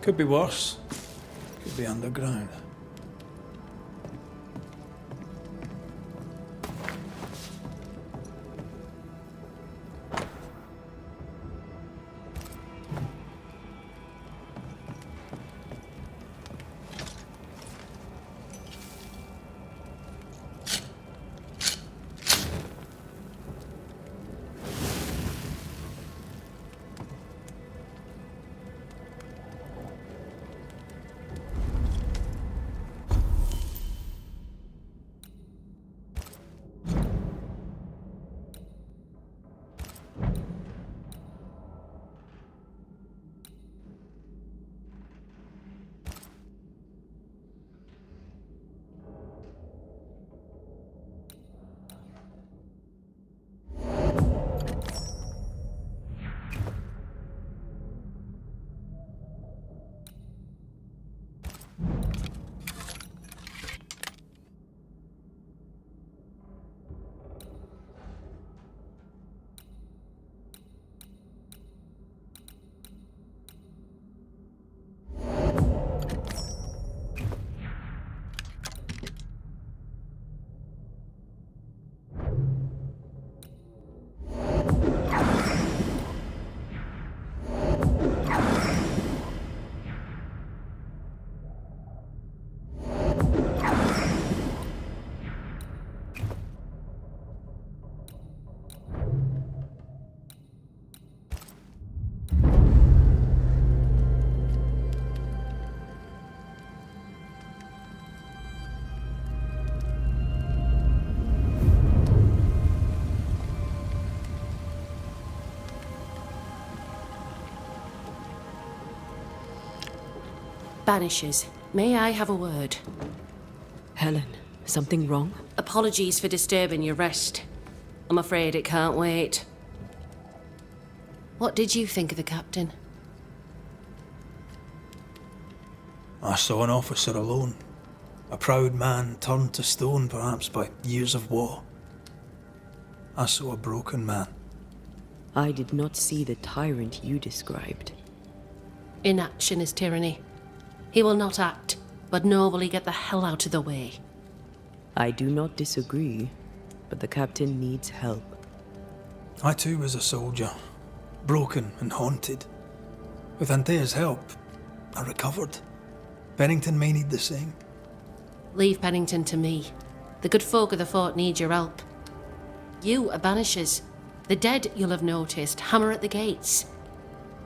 Could be worse. Could be underground. Banishers, may I have a word? Helen, something wrong? Apologies for disturbing your rest. I'm afraid it can't wait. What did you think of the captain? I saw an officer alone. A proud man turned to stone, perhaps by years of war. I saw a broken man. I did not see the tyrant you described. Inaction is tyranny. He will not act, but nor will he get the hell out of the way. I do not disagree, but the captain needs help. I too was a soldier, broken and haunted. With Antea's help, I recovered. Pennington may need the same. Leave Pennington to me. The good folk of the fort need your help. You are Banishers. The dead, you'll have noticed, hammer at the gates.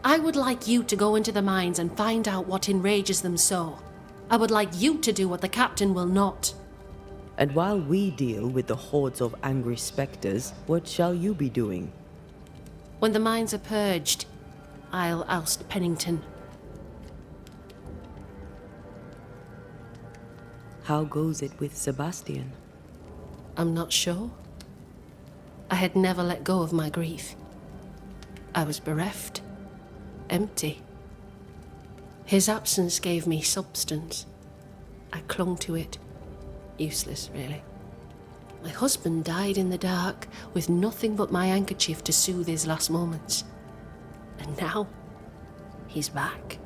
I would like you to go into the mines and find out what enrages them so. I would like you to do what the captain will not. And while we deal with the hordes of angry spectres, what shall you be doing? When the mines are purged, I'll oust Pennington. How goes it with Sebastian? I'm not sure. I had never let go of my grief. I was bereft. Empty. His absence gave me substance. I clung to it. Useless, really. My husband died in the dark with nothing but my handkerchief to soothe his last moments. And now, he's back.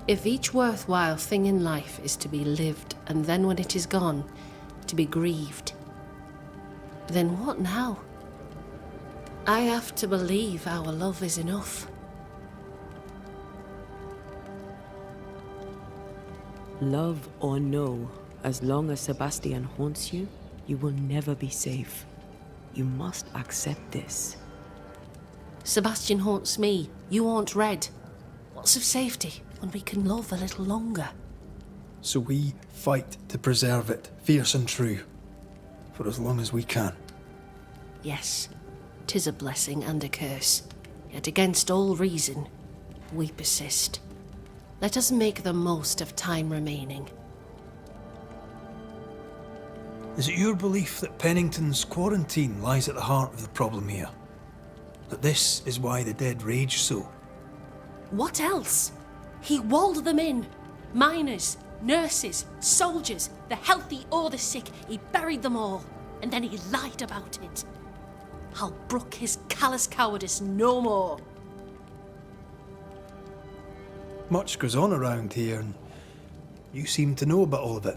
If each worthwhile thing in life is to be lived, and then when it is gone, to be grieved, then what now? I have to believe our love is enough. Love or no, as long as Sebastian haunts you, you will never be safe. You must accept this. Sebastian haunts me, you haunt Red. What's of safety when we can love a little longer? So we fight to preserve it, fierce and true, for as long as we can. Yes, 'tis a blessing and a curse, yet against all reason, we persist. Let us make the most of time remaining. Is it your belief that Pennington's quarantine lies at the heart of the problem here? That this is why the dead rage so? What else? He walled them in. Miners, nurses, soldiers, the healthy or the sick. He buried them all, and then he lied about it. I'll brook his callous cowardice no more. Much goes on around here, and you seem to know about all of it.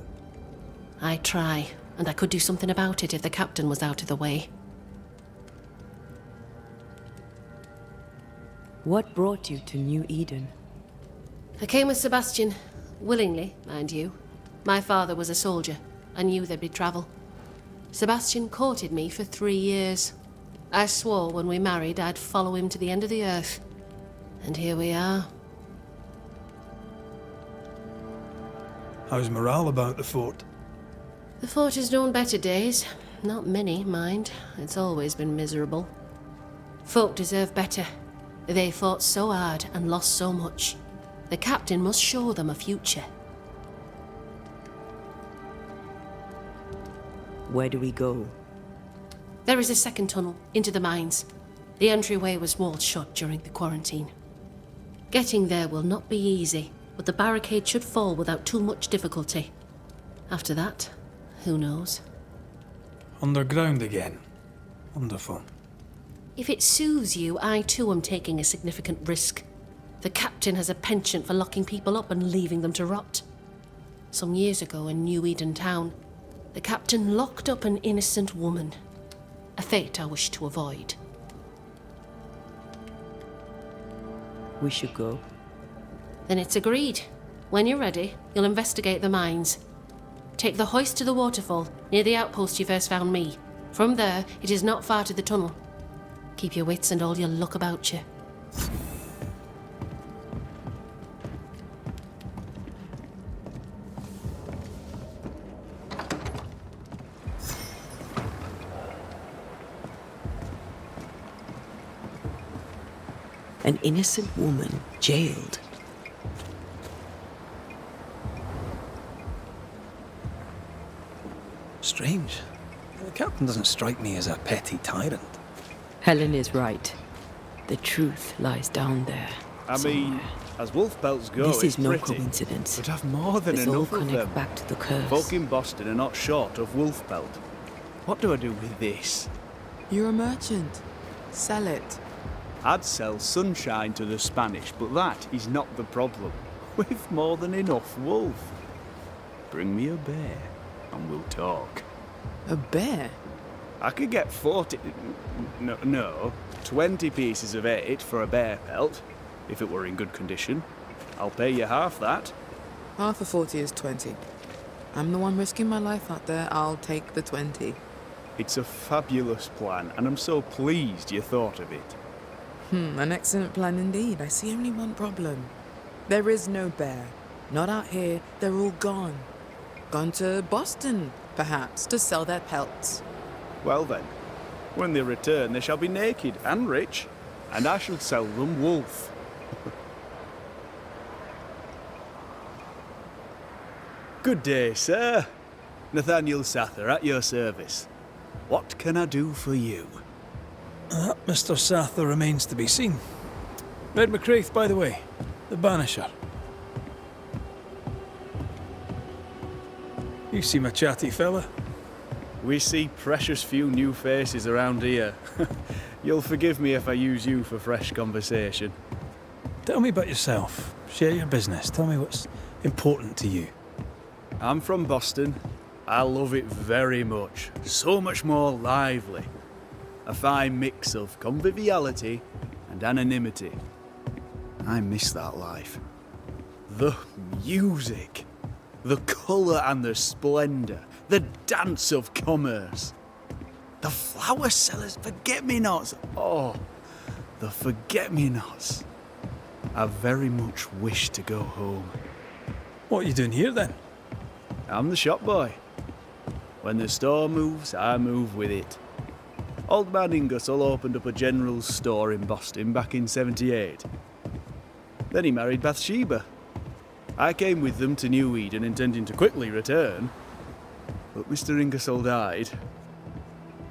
I try, and I could do something about it if the captain was out of the way. What brought you to New Eden? I came with Sebastian, willingly, mind you. My father was a soldier. I knew there'd be travel. Sebastian courted me for 3 years. I swore when we married I'd follow him to the end of the earth. And here we are. How's morale about the fort? The fort has known better days. Not many, mind. It's always been miserable. Folk deserve better. They fought so hard and lost so much. The captain must show them a future. Where do we go? There is a second tunnel into the mines. The entryway was walled shut during the quarantine. Getting there will not be easy, but the barricade should fall without too much difficulty. After that, who knows? Underground again. Wonderful. If it soothes you, I too am taking a significant risk. The captain has a penchant for locking people up and leaving them to rot. Some years ago in New Eden town, the captain locked up an innocent woman. A fate I wish to avoid. We should go. Then it's agreed. When you're ready, you'll investigate the mines. Take the hoist to the waterfall, near the outpost you first found me. From there, it is not far to the tunnel. Keep your wits and all your luck about you. An innocent woman jailed. Strange. The captain doesn't strike me as a petty tyrant. Helen is right. The truth lies down there. I mean, as wolf pelts go, This is it's no pretty, coincidence. but I've more than This all enough of connects them. back to the curse. Folk in Boston are not short of wolf pelt. What do I do with this? You're a merchant. Sell it. I'd sell sunshine to the Spanish, but that is not the problem. We've more than enough wolf. Bring me a bear, and we'll talk. A bear? I could get 20 pieces of 8 for a bear pelt, if it were in good condition. I'll pay you half that. Half of 40 is 20. I'm the one risking my life out there. I'll take the 20. It's a fabulous plan, and I'm so pleased you thought of it. An excellent plan indeed. I see only one problem. There is no bear. Not out here. They're all gone. Gone to Boston, perhaps, to sell their pelts. Well then, when they return, they shall be naked and rich, and I shall sell them wolf. Good day, sir. Nathaniel Sather at your service. What can I do for you? Mr. Sather remains to be seen. Red McCraith, by the way. The Banisher. You seem a chatty fella. We see precious few new faces around here. You'll forgive me if I use you for fresh conversation. Tell me about yourself. Share your business. Tell me what's important to you. I'm from Boston. I love it very much. So much more lively. A fine mix of conviviality and anonymity. I miss that life. The music. The colour and the splendour. The dance of commerce. The flower sellers, forget-me-nots. Oh, the forget-me-nots. I very much wish to go home. What are you doing here then? I'm the shop boy. When the store moves, I move with it. Old man Ingersoll opened up a general store in Boston back in '78. Then he married Bathsheba. I came with them to New Eden intending to quickly return, but Mr. Ingersoll died.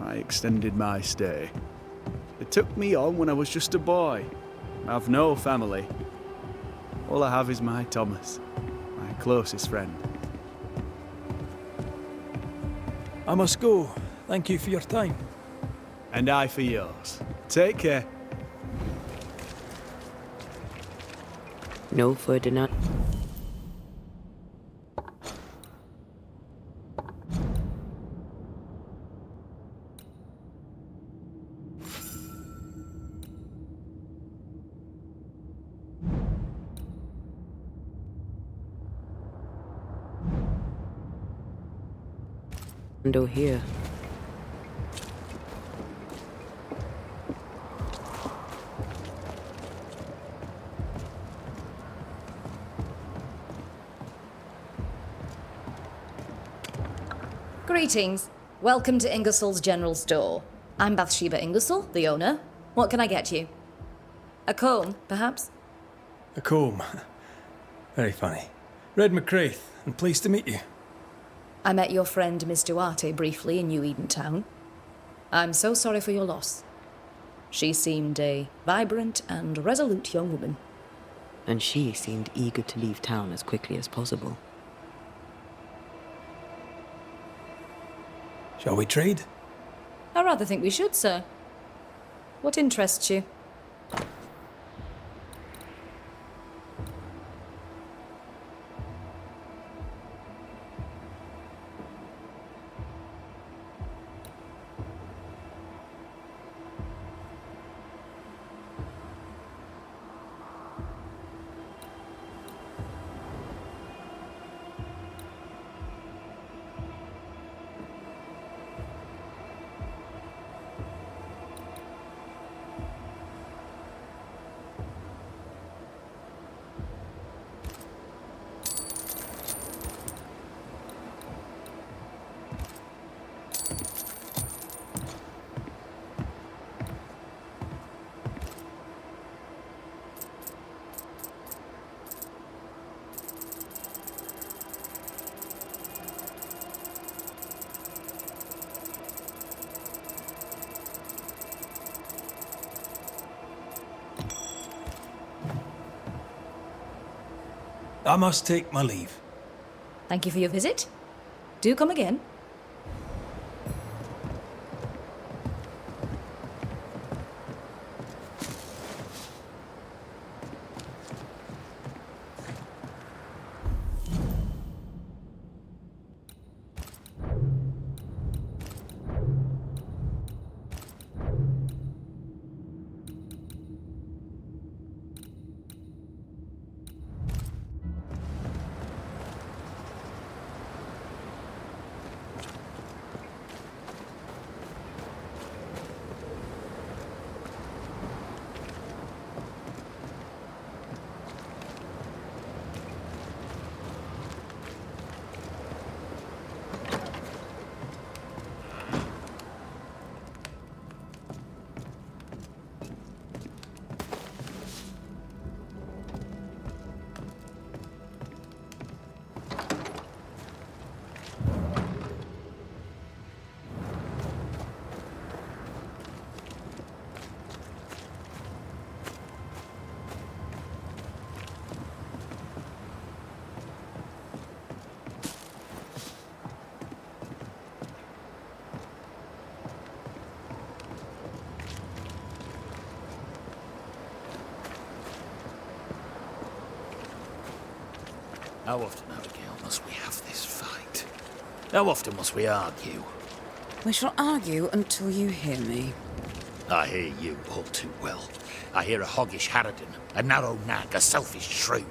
I extended my stay. They took me on when I was just a boy. I've no family. All I have is my Thomas, my closest friend. I must go. Thank you for your time. And I for yours. Take care. No Ferdinand. Window here. Greetings. Welcome to Ingersoll's General Store. I'm Bathsheba Ingersoll, the owner. What can I get you? A comb, perhaps? A comb. Very funny. Red McCraith, and pleased to meet you. I met your friend Miss Duarte briefly in New Eden Town. I'm so sorry for your loss. She seemed a vibrant and resolute young woman. And she seemed eager to leave town as quickly as possible. Shall we trade? I rather think we should, sir. What interests you? I must take my leave. Thank you for your visit. Do come again. How often, Abigail, must we have this fight? How often must we argue? We shall argue until you hear me. I hear you all too well. I hear a hoggish harridan, a narrow nag, a selfish shrew.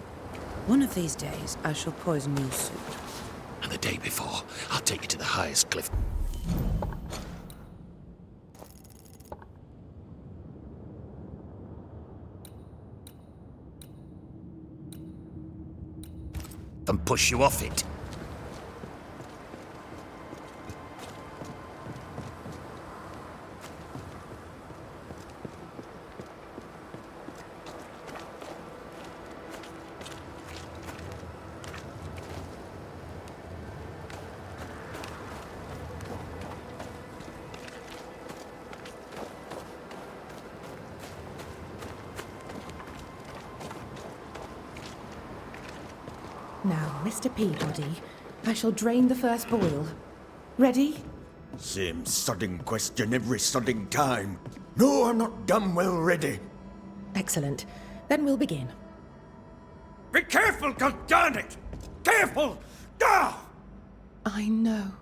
One of these days, I shall poison your soup. And the day before, I'll take you to the highest cliff. And push you off it. Now, Mr. Peabody, I shall drain the first boil. Ready? Same sodding question every sodding time. No, I'm not damn well ready. Excellent. Then we'll begin. Be careful, goddarn it! Careful! Ah! I know.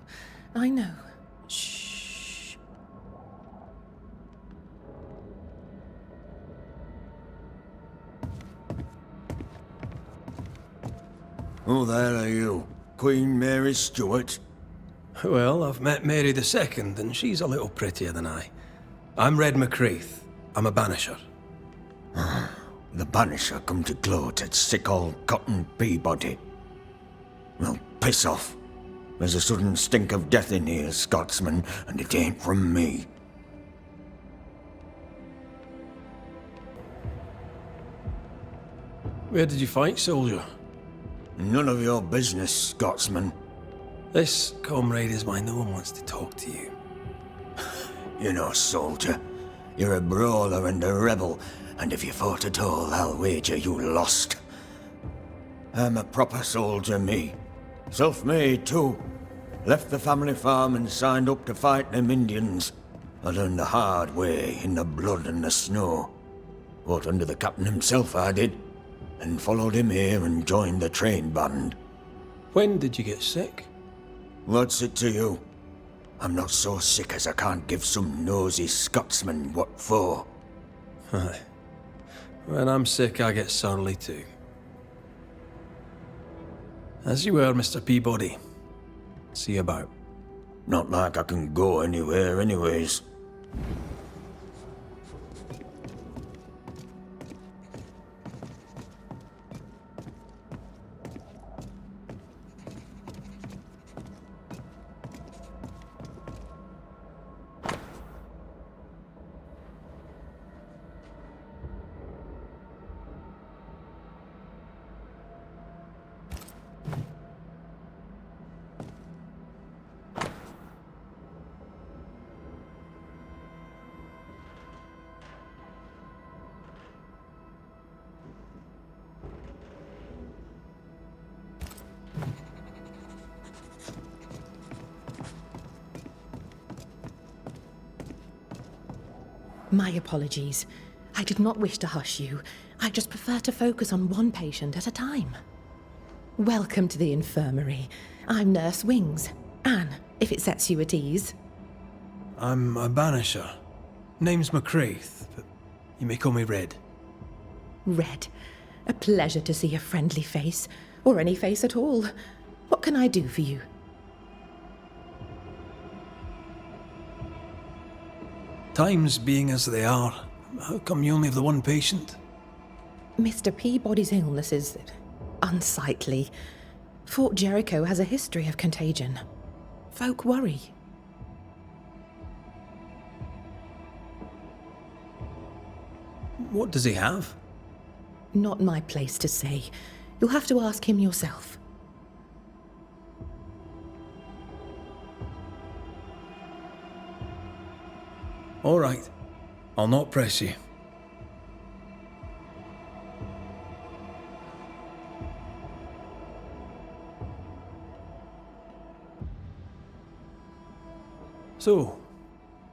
I know. Shh. Who the hell are you? Queen Mary Stuart? Well, I've met Mary II, and she's a little prettier than I. I'm Red McCreath. I'm a banisher. The Banisher come to gloat at sick old Cotton Peabody. Well, piss off. There's a sudden stink of death in here, Scotsman, and it ain't from me. Where did you fight, soldier? None of your business, Scotsman. This comrade is mine. No one wants to talk to you. You're no soldier. You're a brawler and a rebel, and if you fought at all, I'll wager you lost. I'm a proper soldier, me. Self-made, too. Left the family farm and signed up to fight them Indians. I learned the hard way, in the blood and the snow. Fought under the captain himself, I did, and followed him here and joined the train band. When did you get sick? What's it to you? I'm not so sick as I can't give some nosy Scotsman what for. Aye. When I'm sick, I get surly too. As you were, Mr. Peabody. See you about. Not like I can go anywhere anyways. My apologies. I did not wish to hush you. I just prefer to focus on one patient at a time. Welcome to the infirmary. I'm Nurse Wings. Anne, if it sets you at ease. I'm a banisher. Name's McCreath, but you may call me Red. Red. A pleasure to see a friendly face, or any face at all. What can I do for you? Times being as they are, how come you only have the one patient? Mr. Peabody's illness is unsightly. Fort Jericho has a history of contagion. Folk worry. What does he have? Not my place to say. You'll have to ask him yourself. All right. I'll not press you. So,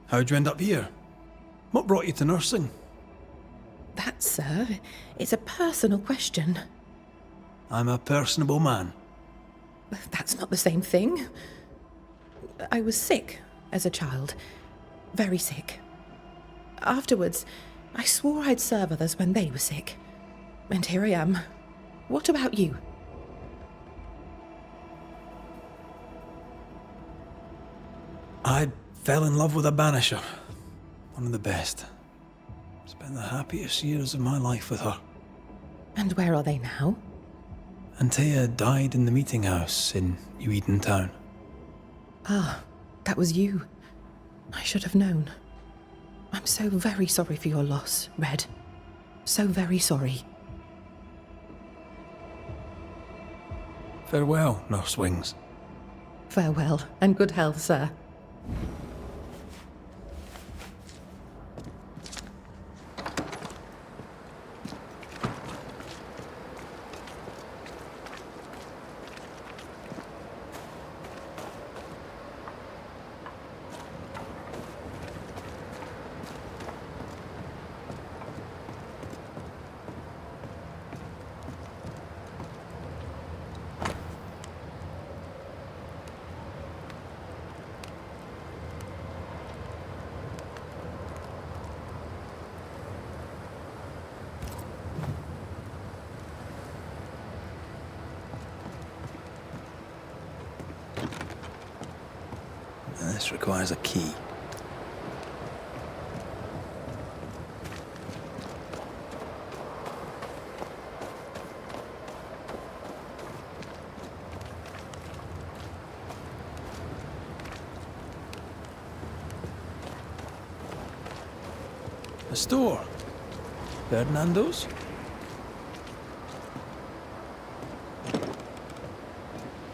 how'd you end up here? What brought you to nursing? That, sir, is a personal question. I'm a personable man. That's not the same thing. I was sick as a child. Very sick. Afterwards, I swore I'd serve others when they were sick. And here I am. What about you? I fell in love with a banisher. One of the best. Spent the happiest years of my life with her. And where are they now? Antea died in the meeting house in New Eden Town. Ah, that was you. I should have known. I'm so very sorry for your loss, Red. So very sorry. Farewell, Nurse Wings. Farewell, and good health, sir. This requires a key. A store. Fernando's?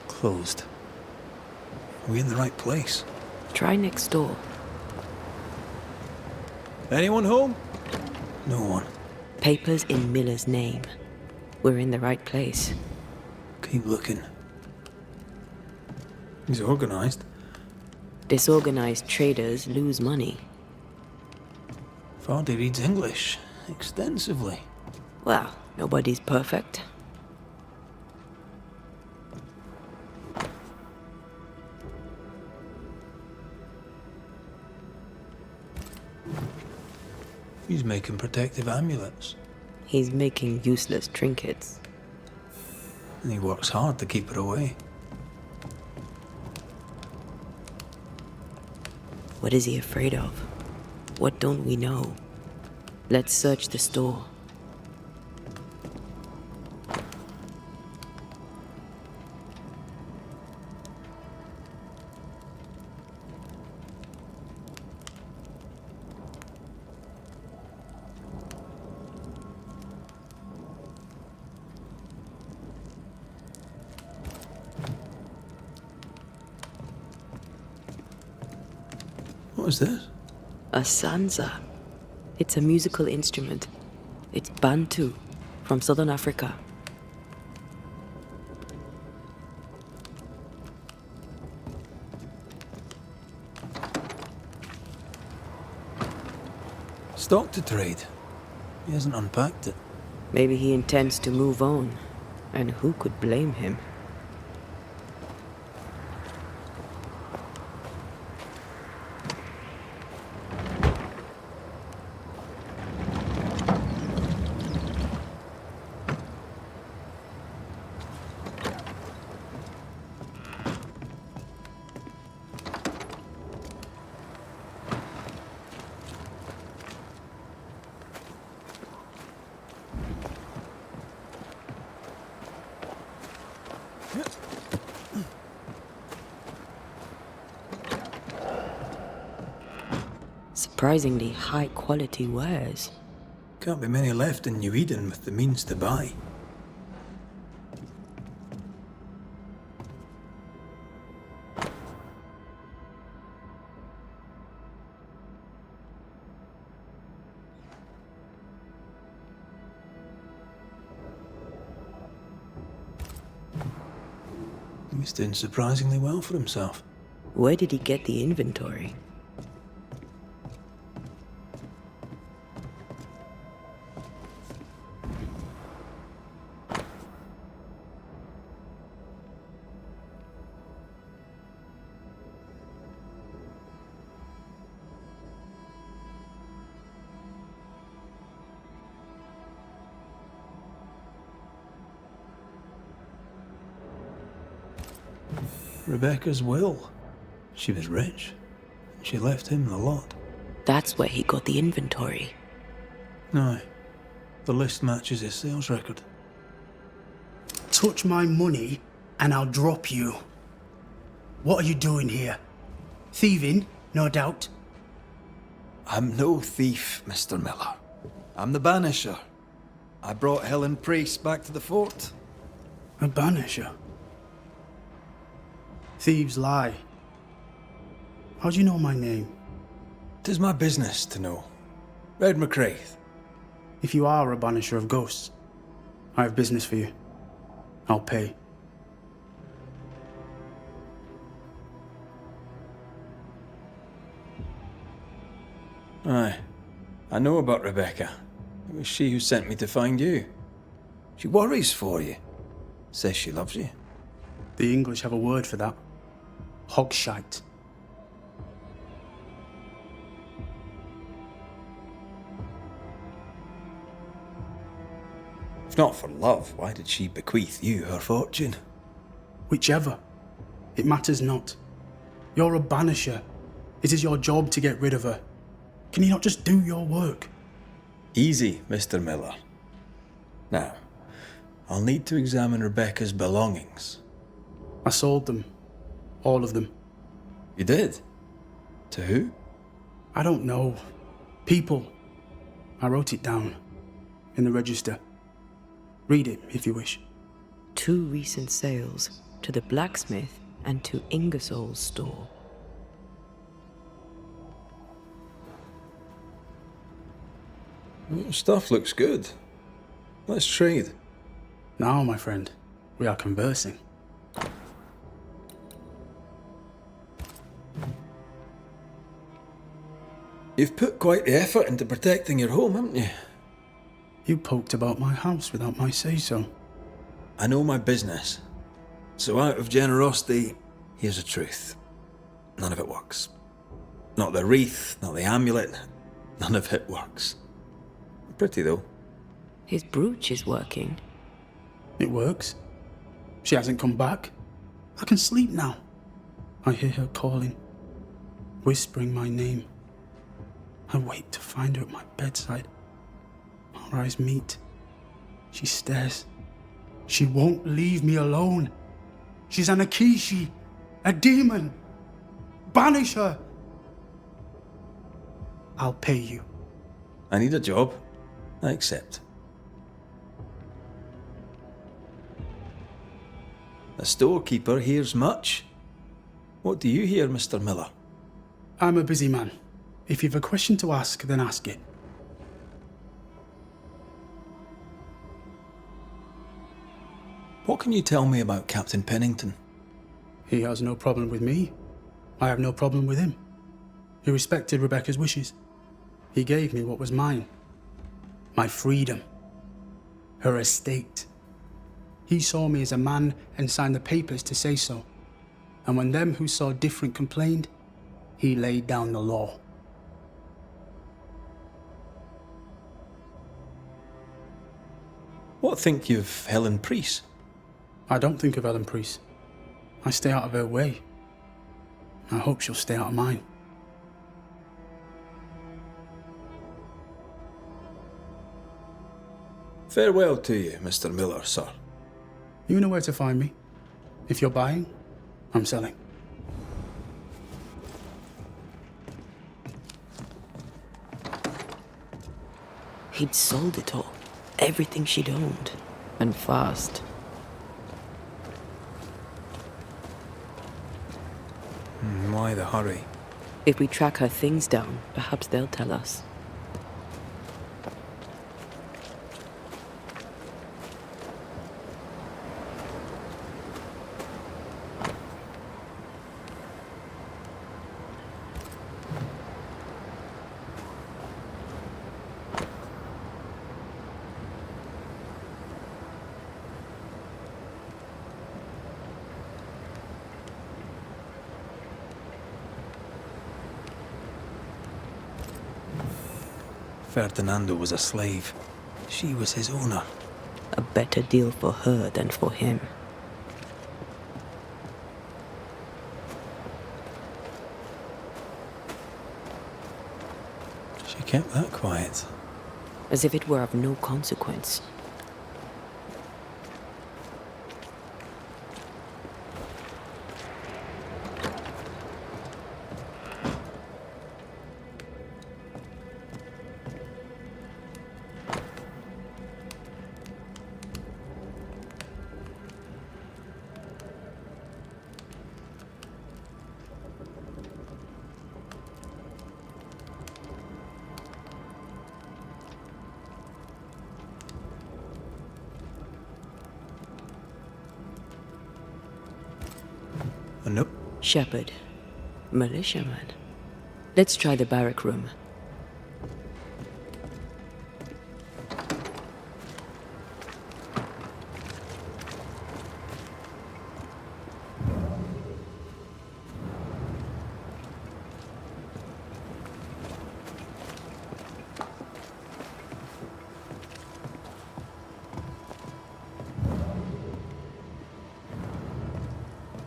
Closed. Are we in the right place? Try next door. Anyone home? No one. Papers in Miller's name. We're in the right place. Keep looking. He's organized. Disorganized traders lose money. Vardy reads English extensively. Well, nobody's perfect. He's making protective amulets. He's making useless trinkets. And he works hard to keep it away. What is he afraid of? What don't we know? Let's search the store. What is this? A sanza. It's a musical instrument. It's Bantu, from southern Africa. Stock to trade. He hasn't unpacked it. Maybe he intends to move on. And who could blame him? Surprisingly high quality wares. Can't be many left in New Eden with the means to buy. He's doing surprisingly well for himself. Where did he get the inventory? Rebecca's will. She was rich. She left him the lot. That's where he got the inventory. No. The list matches his sales record. Touch my money and I'll drop you. What are you doing here? Thieving, no doubt. I'm no thief, Mr. Miller. I'm the Banisher. I brought Helen Priest back to the fort. A Banisher? Thieves lie. How do you know my name? 'Tis my business to know. Red McCraith. If you are a Banisher of ghosts, I have business for you. I'll pay. Aye. I know about Rebecca. It was she who sent me to find you. She worries for you. Says she loves you. The English have a word for that. Hogshite. If not for love, why did she bequeath you her fortune? Whichever. It matters not. You're a Banisher, It is your job to get rid of her. Can you not just do your work? Easy, Mr. Miller. Now, I'll need to examine Rebecca's belongings. I sold them. All of them. You did? To who? I don't know. People. I wrote it down. In the register. Read it, if you wish. 2 recent sales to the blacksmith and to Ingersoll's store. Stuff looks good. Let's trade. Now, my friend, we are conversing. You've put quite the effort into protecting your home, haven't you? You poked about my house without my say-so. I know my business. So out of generosity, here's the truth. None of it works. Not the wreath, not the amulet, none of it works. Pretty though. His brooch is working. It works. She hasn't come back. I can sleep now. I hear her calling, whispering my name. I wait to find her at my bedside. Our eyes meet. She stares. She won't leave me alone. She's an Akishi, a demon. Banish her. I'll pay you. I need a job. I accept. The storekeeper hears much. What do you hear, Mr. Miller? I'm a busy man. If you've a question to ask, then ask it. What can you tell me about Captain Pennington? He has no problem with me. I have no problem with him. He respected Rebecca's wishes. He gave me what was mine. My freedom. Her estate. He saw me as a man and signed the papers to say so. And when them who saw different complained, he laid down the law. What think you of Helen Priest? I don't think of Helen Priest. I stay out of her way. I hope she'll stay out of mine. Farewell to you, Mr. Miller, sir. You know where to find me. If you're buying, I'm selling. He'd sold it all. Everything she'd owned. And fast. Why the hurry? If we track her things down, perhaps they'll tell us. Ferdinando was a slave. She was his owner. A better deal for her than for him. She kept that quiet. As if it were of no consequence. Nope. Shepherd. Militiaman. Let's try the barrack room.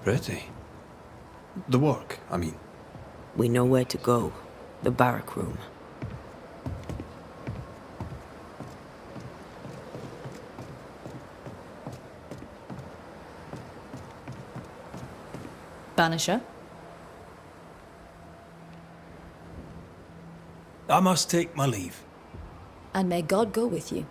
Pretty. The work, I mean. We know where to go. The barrack room. Banisher? I must take my leave. And may God go with you.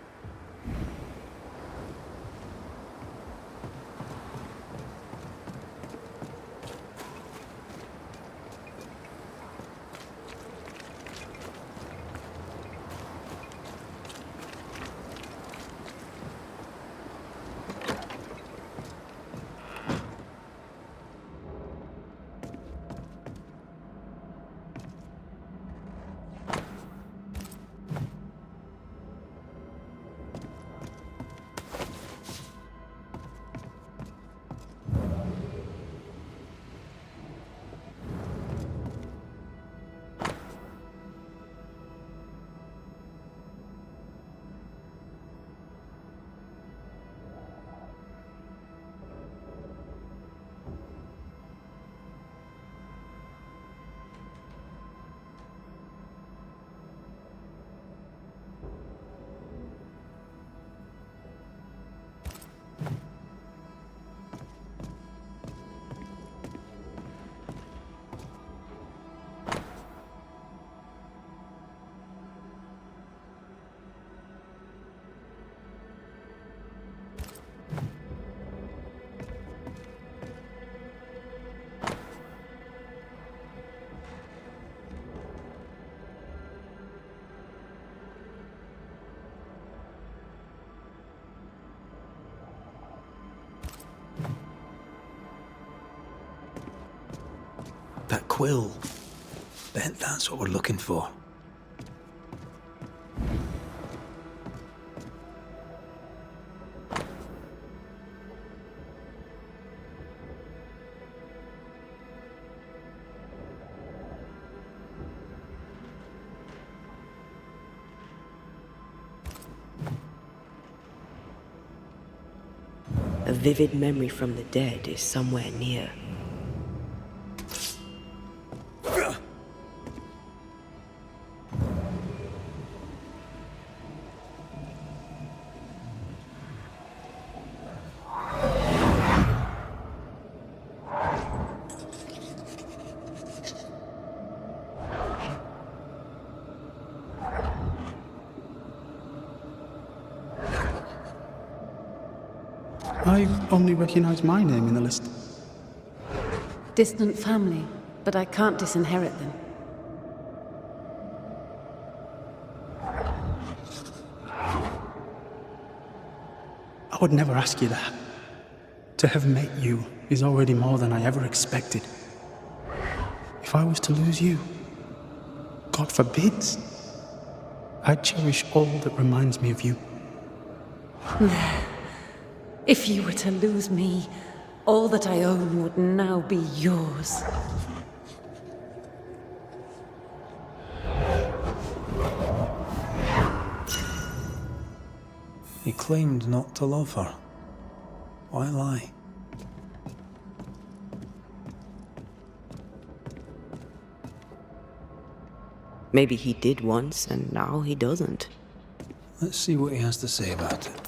That quill. Bet that's what we're looking for. A vivid memory from the dead is somewhere near. I only recognize my name in the list. Distant family, but I can't disinherit them. I would never ask you that. To have met you is already more than I ever expected. If I was to lose you, God forbids, I cherish all that reminds me of you. If you were to lose me, all that I own would now be yours. He claimed not to love her. Why lie? Maybe he did once, and now he doesn't. Let's see what he has to say about it.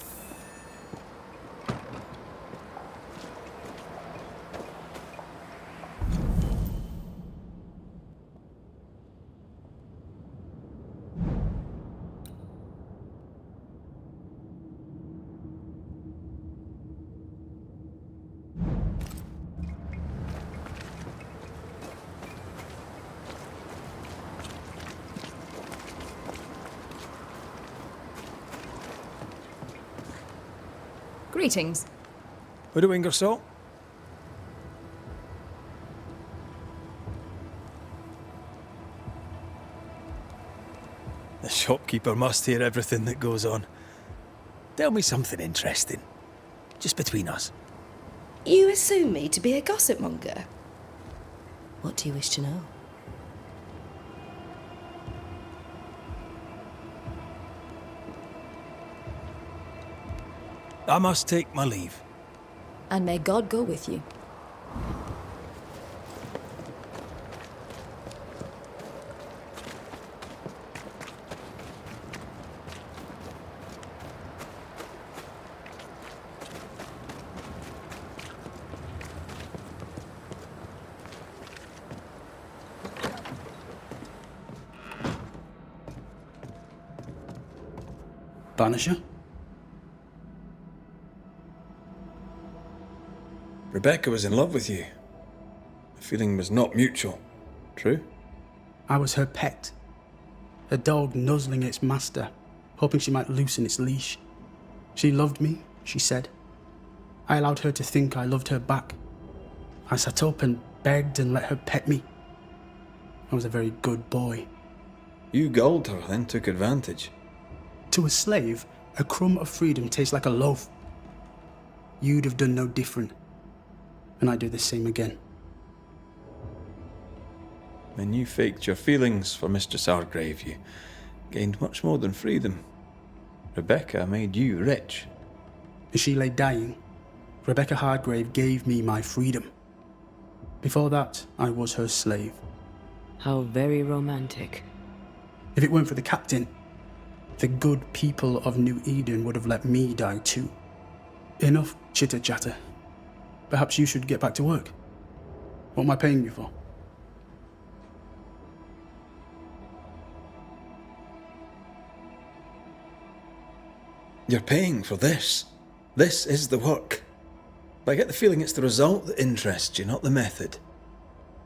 Greetings. Widow Ingersoll? The shopkeeper must hear everything that goes on. Tell me something interesting. Just between us. You assume me to be a gossip monger. What do you wish to know? I must take my leave. And may God go with you. Banisher? Rebecca was in love with you. The feeling was not mutual. True? I was her pet. A dog nuzzling its master, hoping she might loosen its leash. She loved me, she said. I allowed her to think I loved her back. I sat up and begged and let her pet me. I was a very good boy. You gulled her, then took advantage. To a slave, a crumb of freedom tastes like a loaf. You'd have done no different, and I'd do the same again. When you faked your feelings for Mistress Hargrave, you gained much more than freedom. Rebecca made you rich. As she lay dying, Rebecca Hargrave gave me my freedom. Before that, I was her slave. How very romantic. If it weren't for the captain, the good people of New Eden would have let me die too. Enough chitter-chatter. Perhaps you should get back to work. What am I paying you for? You're paying for this. This is the work. But I get the feeling it's the result that interests you, not the method.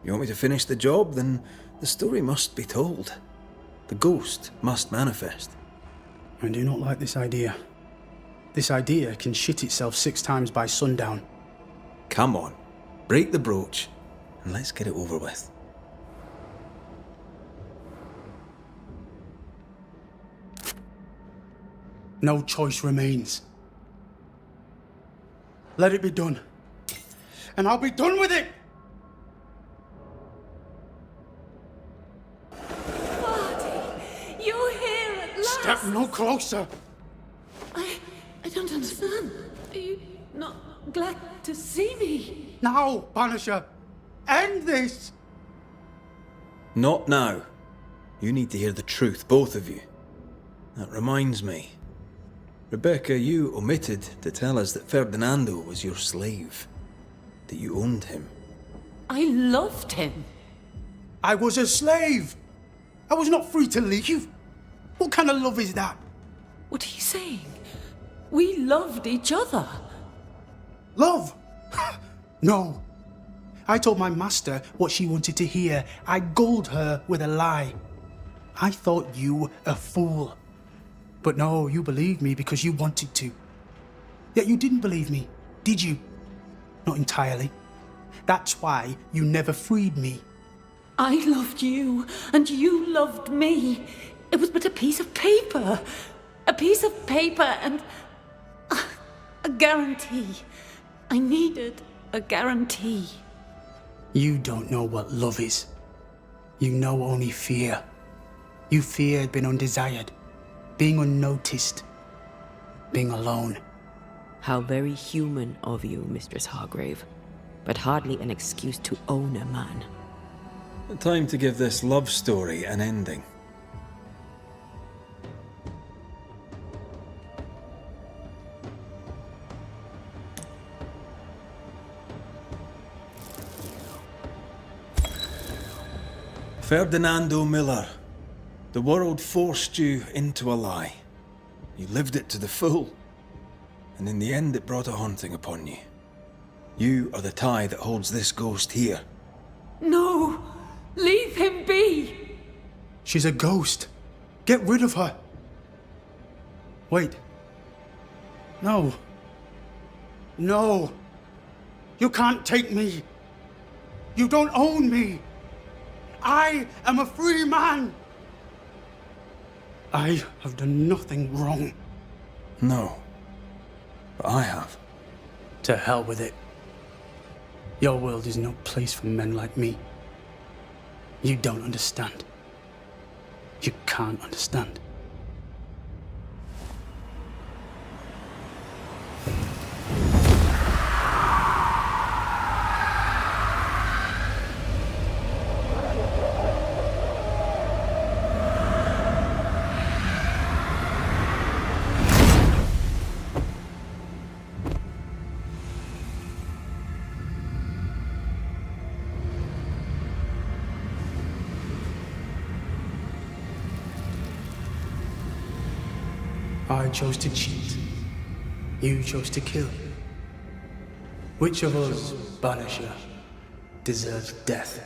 You want me to finish the job, then the story must be told. The ghost must manifest. I do not like this idea. This idea can shit itself 6 times by sundown. Come on, break the brooch, and let's get it over with. No choice remains. Let it be done. And I'll be done with it! You're here at last! Step no closer! I don't understand. Are you not glad to see me? Now, Banisher! End this! Not now. You need to hear the truth, both of you. That reminds me. Rebecca, you omitted to tell us that Ferdinando was your slave. That you owned him. I loved him. I was a slave! I was not free to leave. What kind of love is that? What are you saying? We loved each other. Love? No. I told my master what she wanted to hear. I gulled her with a lie. I thought you a fool. But no, you believed me because you wanted to. Yet you didn't believe me, did you? Not entirely. That's why you never freed me. I loved you, and you loved me. It was but a piece of paper. A piece of paper and a guarantee. I needed a guarantee. You don't know what love is. You know only fear. You feared being undesired, being unnoticed, being alone. How very human of you, Mistress Hargrave. But hardly an excuse to own a man. Time to give this love story an ending. Ferdinando Miller, the world forced you into a lie. You lived it to the full, and in the end it brought a haunting upon you. You are the tie that holds this ghost here. No! Leave him be! She's a ghost. Get rid of her. Wait. No. No. You can't take me. You don't own me. I am a free man. I have done nothing wrong. No. But I have. To hell with it. Your world is no place for men like me. You don't understand. You can't understand. I chose to cheat. You chose to kill. Which of us, Banisher, deserves death?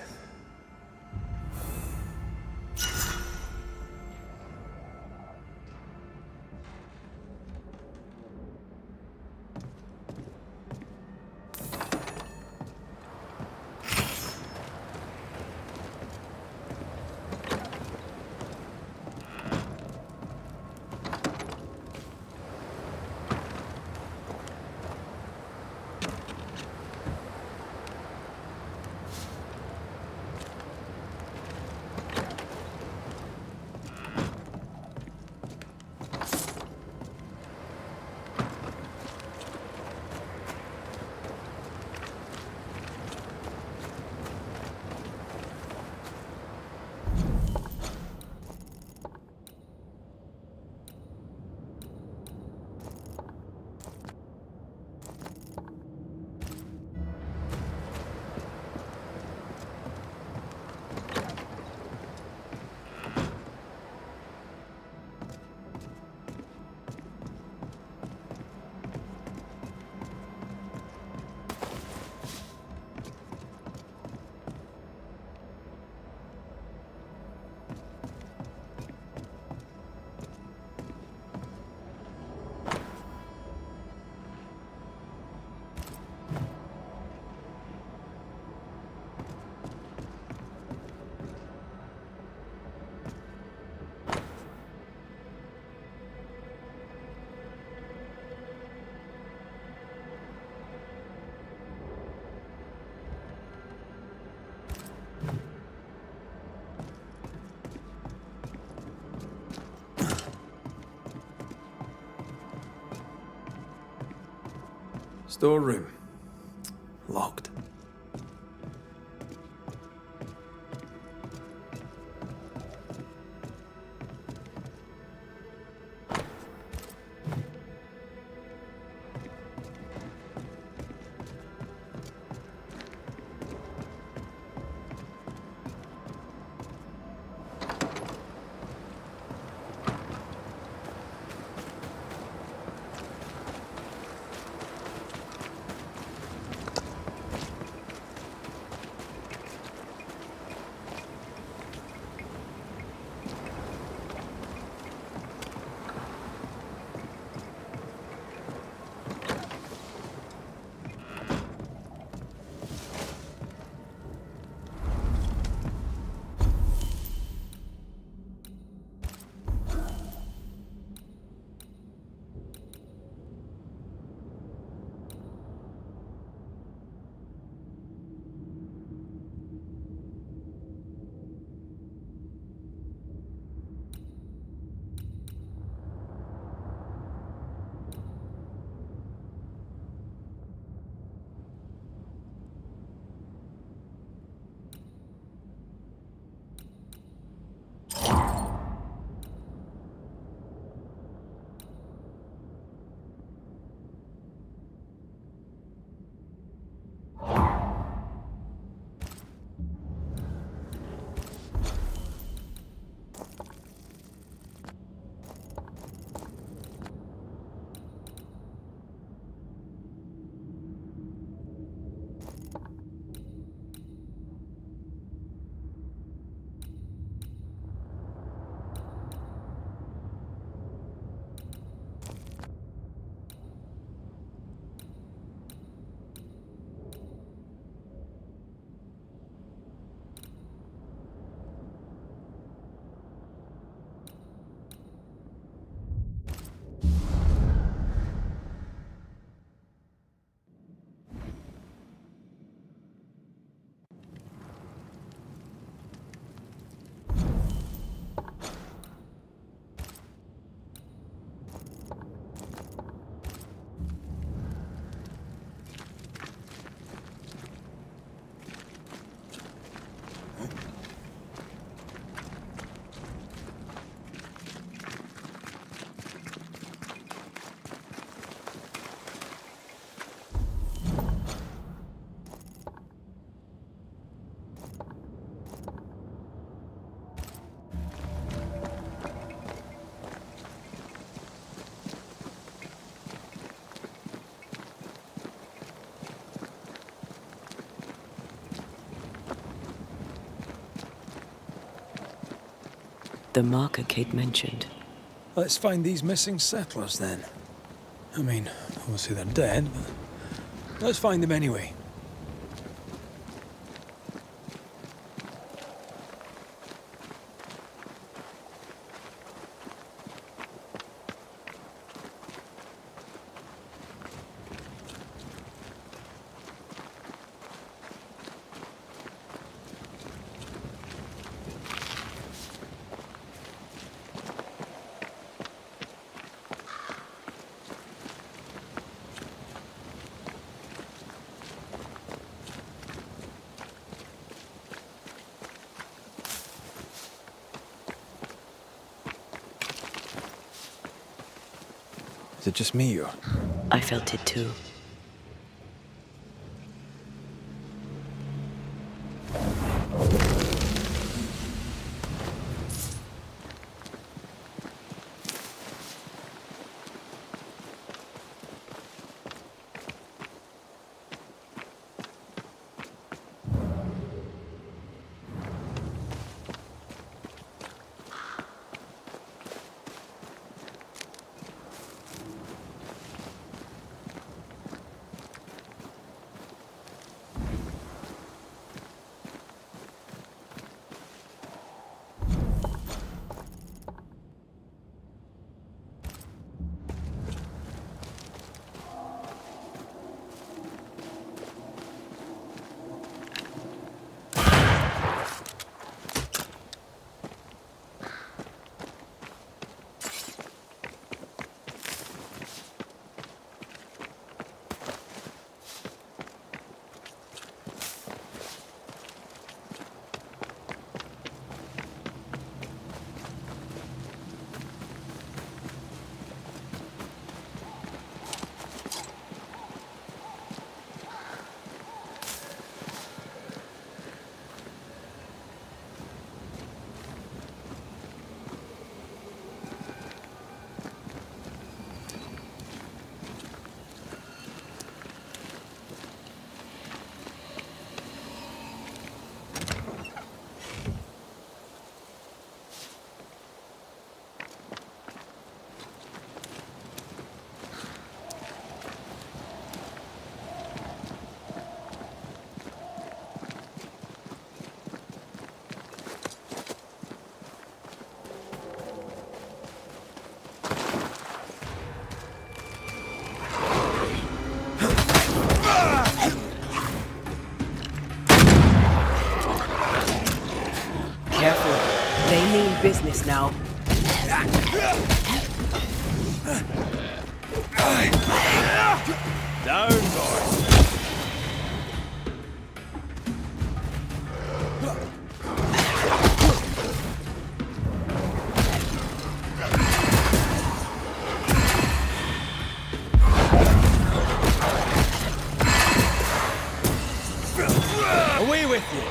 Storeroom. Locked. The marker Kate mentioned. Let's find these missing settlers then. I mean, obviously they're dead, but let's find them anyway. Is it just me or? I felt it too. Business now. Down, boys. Away with you.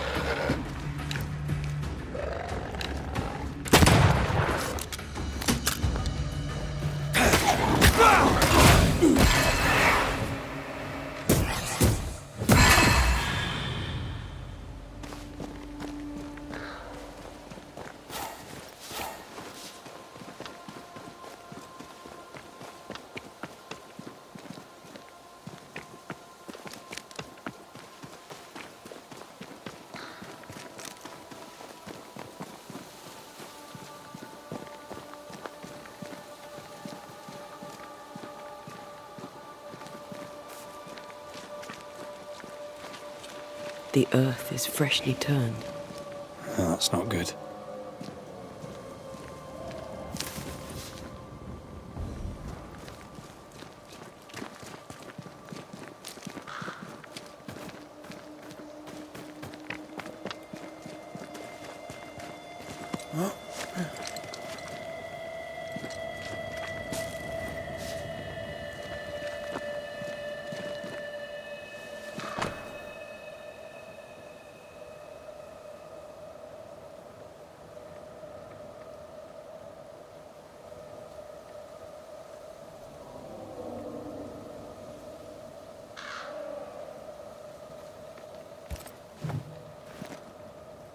The earth is freshly turned. Oh, that's not good.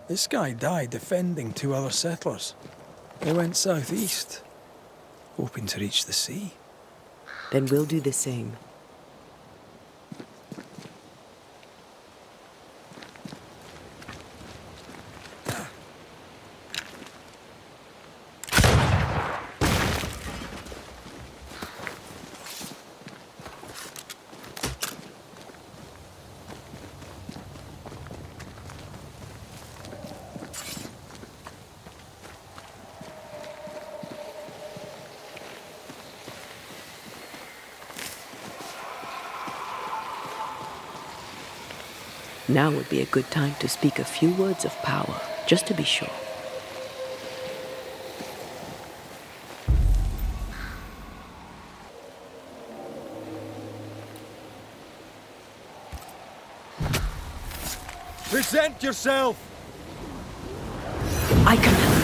This guy died defending 2 other settlers. They went southeast, hoping to reach the sea. Then we'll do the same. Now would be a good time to speak a few words of power, just to be sure. Present yourself! I can help.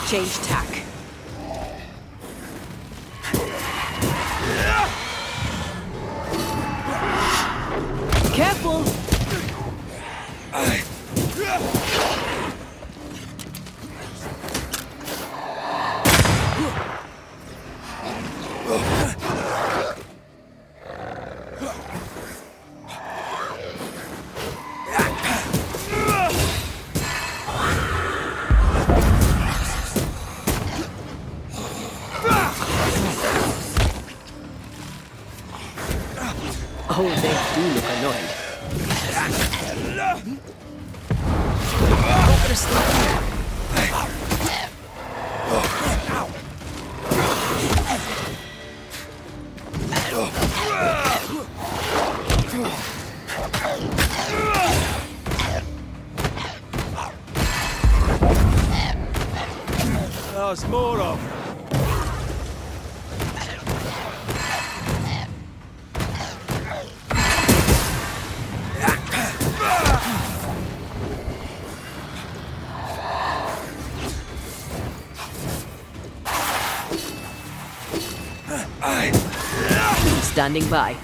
Change tack. Careful! Oh, they do look annoyed. Not gonna stop here. There's more of. Standing by.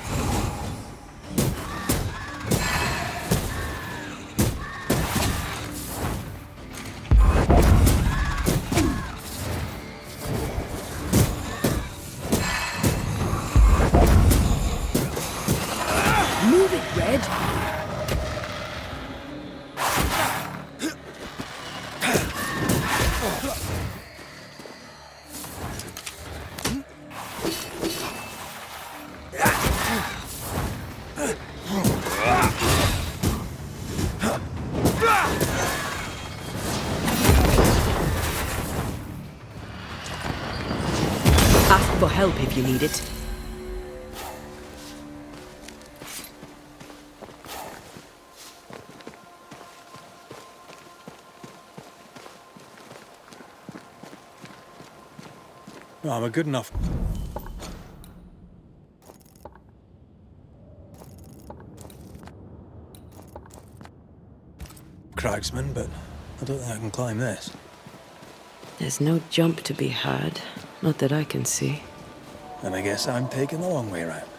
Move it, Red. Ask for help if you need it. No, I'm a good enough. Cragsman, but I don't think I can climb this. There's no jump to be had. Not that I can see. And I guess I'm taking the long way round.